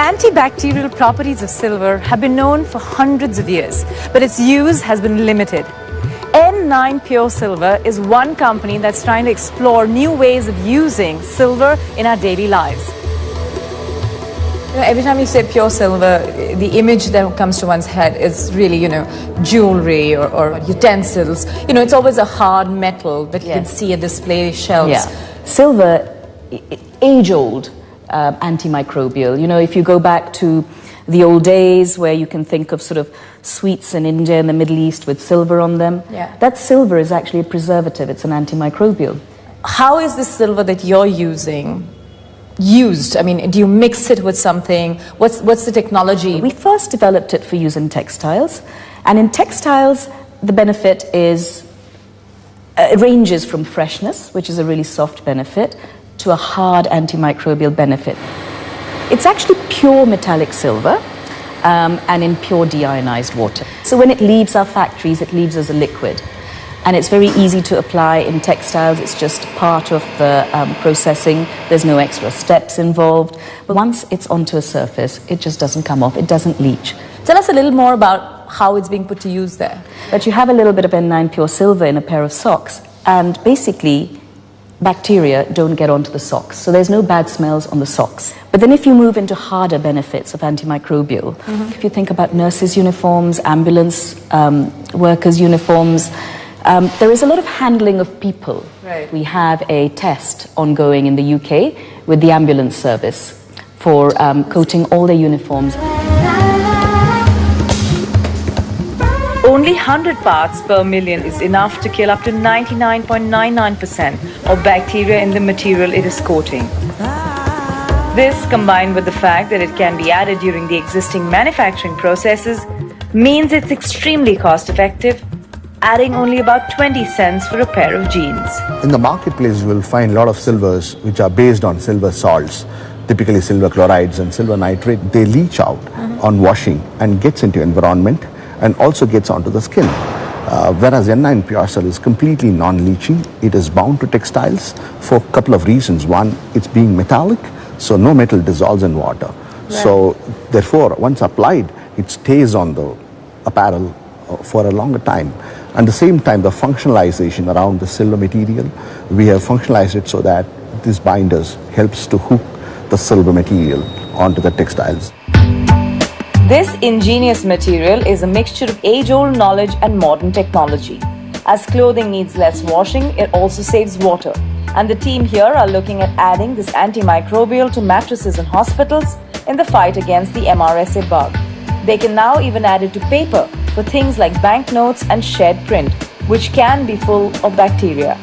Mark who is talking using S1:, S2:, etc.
S1: antibacterial properties of silver have been known for hundreds of years, but its use has been limited. N9 Pure Silver is one company that's trying to explore new ways of using silver in our daily lives. Every time you say pure silver, the image that comes to one's head is really, jewelry or utensils. It's always a hard metal that you can see at display shelves.
S2: Yeah. Silver, age-old antimicrobial. If you go back to the old days where you can think of sort of sweets in India and the Middle East with silver on them, that silver is actually a preservative. It's an antimicrobial.
S1: How is this silver that you're using used? I mean, do you mix it with something? What's the technology?
S2: We first developed it for use in textiles, and in textiles the benefit is it ranges from freshness, which is a really soft benefit, to a hard antimicrobial benefit. It's actually pure metallic silver and in pure deionized water. So when it leaves our factories, it leaves as a liquid. And it's very easy to apply in textiles. It's just part of the processing. There's no extra steps involved. But once it's onto a surface, it just doesn't come off. It doesn't leach.
S1: Tell us a little more about how it's being put to use there.
S2: But you have a little bit of N9 Pure Silver in a pair of socks, and basically bacteria don't get onto the socks. So there's no bad smells on the socks. But then if you move into harder benefits of antimicrobial, if you think about nurses' uniforms, ambulance workers' uniforms, there is a lot of handling of people.
S1: Right.
S2: We have a test ongoing in the UK with the ambulance service for coating all their uniforms.
S1: Only 100 parts per million is enough to kill up to 99.99% of bacteria in the material it is coating. This, combined with the fact that it can be added during the existing manufacturing processes, means it's extremely cost-effective, adding only about 20 cents for a pair of jeans.
S3: In the marketplace, you will find a lot of silvers which are based on silver salts, typically silver chlorides and silver nitrate. They leach out on washing and gets into environment and also gets onto the skin. Whereas N9 Pure Silver is completely non-leaching. It is bound to textiles for a couple of reasons. One, it's being metallic, so no metal dissolves in water. Right. So therefore, once applied, it stays on the apparel for a longer time. At the same time, the functionalization around the silver material, we have functionalized it so that this binders helps to hook the silver material onto the textiles.
S1: This ingenious material is a mixture of age-old knowledge and modern technology. As clothing needs less washing, it also saves water. And the team here are looking at adding this antimicrobial to mattresses in hospitals in the fight against the MRSA bug. They can now even add it to paper for things like banknotes and shared print, which can be full of bacteria.